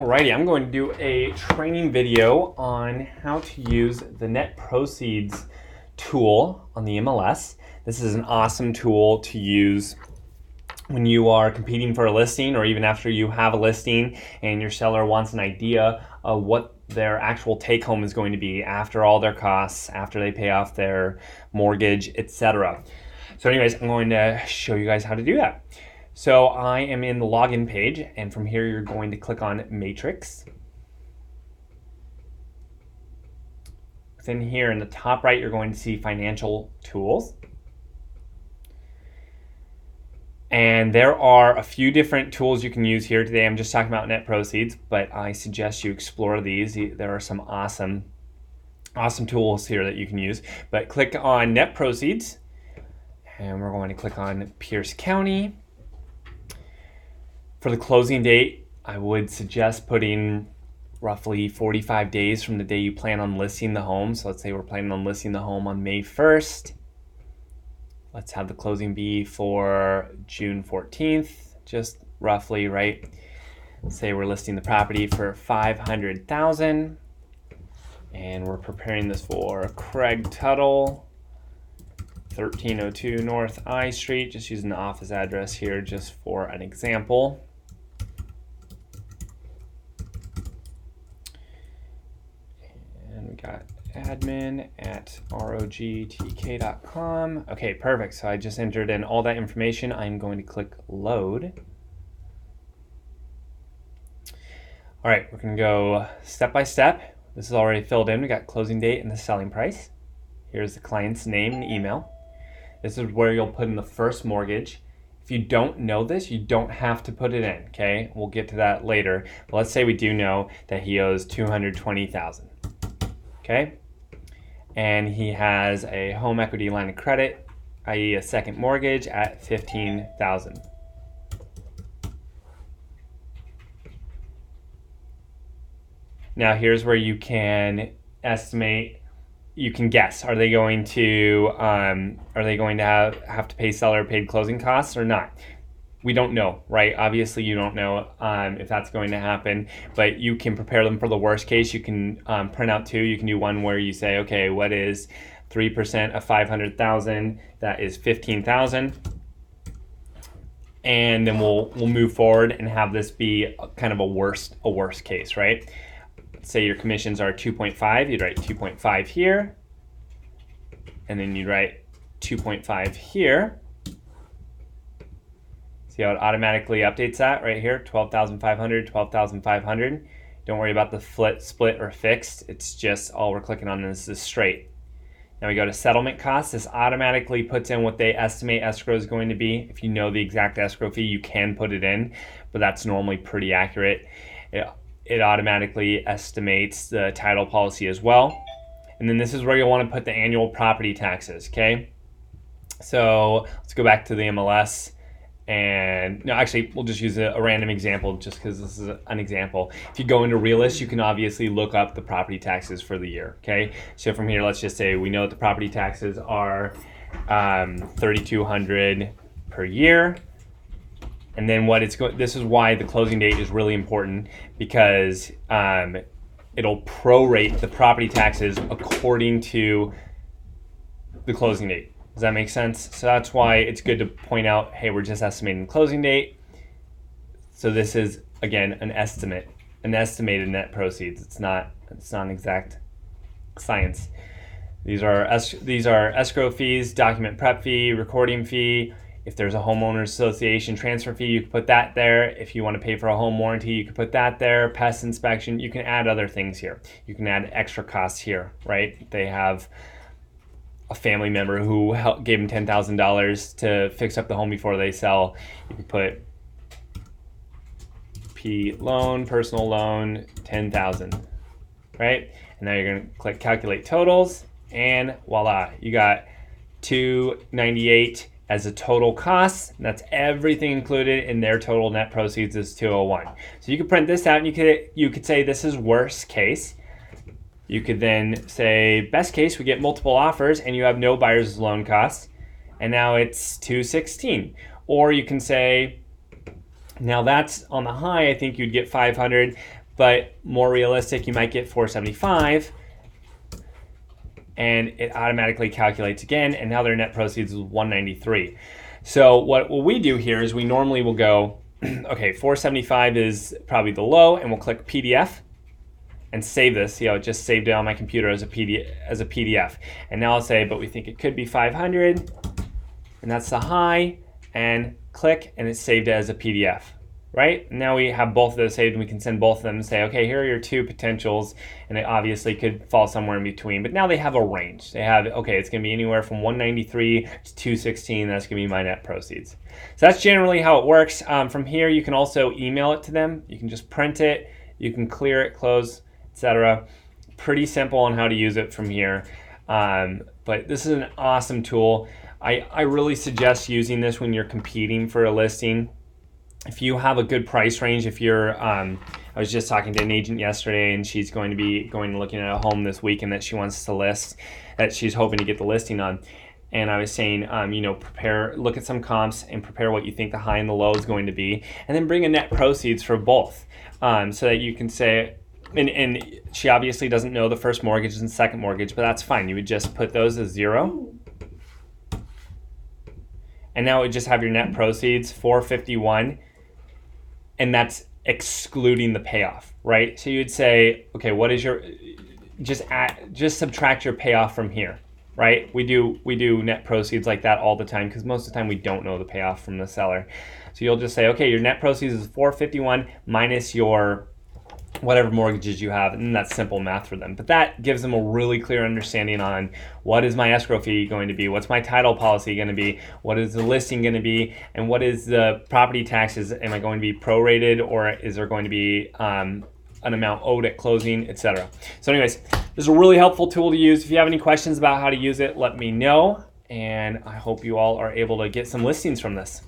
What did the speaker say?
Alrighty, I'm going to do a training video on how to use the net proceeds tool on the MLS. This is an awesome tool to use when you are competing for a listing, or even after you have a listing and your seller wants an idea of what their actual take home is going to be after all their costs, after they pay off their mortgage, etc. So anyways, I'm going to show you guys how to do that. So I am in the login page, and from here you're going to click on Matrix. Within here in the top right, you're going to see Financial Tools. And there are a few different tools you can use here. Today I'm just talking about net proceeds, but I suggest you explore these. There are some awesome tools here that you can use. But click on net proceeds, and we're going to click on Pierce County. For the closing date, I would suggest putting roughly 45 days from the day you plan on listing the home. So let's say we're planning on listing the home on May 1st. Let's have the closing be for June 14th, just roughly, right? Say we're listing the property for $500,000, and we're preparing this for Craig Tuttle, 1302 North I Street, just using the office address here just for an example. And we got admin@rogtk.com. Okay, perfect. So I just entered in all that information. I'm going to click load. All right, we're going to go step by step. This is already filled in. We got closing date and the selling price. Here's the client's name and email. This is where you'll put in the first mortgage. If you don't know this, you don't have to put it in, okay? We'll get to that later. But let's say we do know that he owes $220,000, okay? And he has a home equity line of credit, i.e. a second mortgage at $15,000. Now here's where you can estimate. You can guess, are they going to have to pay seller paid closing costs or not? We don't know, right? Obviously you don't know if that's going to happen, but you can prepare them for the worst case. You can print out two. You can do one where you say, okay, what is 3% of 500,000? That is 15,000. And then we'll move forward and have this be kind of a worst case, right? Say your commissions are 2.5, you'd write 2.5 here, and then you'd write 2.5 here. See how it automatically updates that right here, 12,500, 12,500. Don't worry about the split or fixed. It's just all we're clicking on is straight. Now we go to settlement costs. This automatically puts in what they estimate escrow is going to be. If you know the exact escrow fee, you can put it in, but that's normally pretty accurate. It automatically estimates the title policy as well. And then this is where you'll want to put the annual property taxes, okay? So let's go back to the MLS. And no, actually, we'll just use a random example just because this is an example. If you go into Realist, you can obviously look up the property taxes for the year, okay? So from here, let's just say we know that the property taxes are $3,200 per year. And then this is why the closing date is really important, because it'll prorate the property taxes according to the closing date. Does that make sense? So that's why it's good to point out, hey, we're just estimating the closing date. So this is, again, an estimated net proceeds. It's not an exact science. These are escrow fees, document prep fee, recording fee. If there's a homeowners association transfer fee, you can put that there. If you want to pay for a home warranty, you can put that there. Pest inspection, you can add other things here. You can add extra costs here, right? They have a family member who gave them $10,000 to fix up the home before they sell. You can put P loan, personal loan, 10,000, right? And now you're going to click calculate totals, and voila, you got 298 as a total cost. That's everything included in their total net proceeds is 201. So you could print this out, and you could say this is worst case. You could then say best case, we get multiple offers and you have no buyer's loan costs, and now it's 216. Or you can say Now that's on the high, I think you'd get 500, but more realistic, you might get 475, and it automatically calculates again, and now their net proceeds is 193. So what we do here is we normally will go, okay, 475 is probably the low, and we'll click PDF and save this. See how it just saved it on my computer as a PDF. And now I'll say, but we think it could be 500, and that's the high, and click, and it's saved it as a PDF. Right? Now we have both of those saved, and we can send both of them and say, okay, here are your two potentials, and it obviously could fall somewhere in between, but now they have a range. They have, okay, it's going to be anywhere from 193 to 216. That's going to be my net proceeds. So that's generally how it works. From here, you can also email it to them. You can just print it. You can clear it, close, etc. Pretty simple on how to use it from here. But this is an awesome tool. I really suggest using this when you're competing for a listing. If you have a good price range, if you're, I was just talking to an agent yesterday, and she's going to be looking at a home this weekend that she wants to list, that she's hoping to get the listing on. And I was saying, look at some comps and prepare what you think the high and the low is going to be, and then bring a net proceeds for both, so that you can say, and she obviously doesn't know the first mortgage and second mortgage, but that's fine. You would just put those as 0. And now it would just have your net proceeds, 451. And that's excluding the payoff, right? So you'd say, okay, what is your, just subtract your payoff from here, right? We do net proceeds like that all the time, because most of the time we don't know the payoff from the seller. So you'll just say, okay, your net proceeds is 451 minus your whatever mortgages you have, and that's simple math for them. But that gives them a really clear understanding on what is my escrow fee going to be, what's my title policy going to be, what is the listing going to be, and what is the property taxes. Am I going to be prorated, or is there going to be an amount owed at closing, etc. So anyways, this is a really helpful tool to use. If you have any questions about how to use it, let me know, and I hope you all are able to get some listings from this.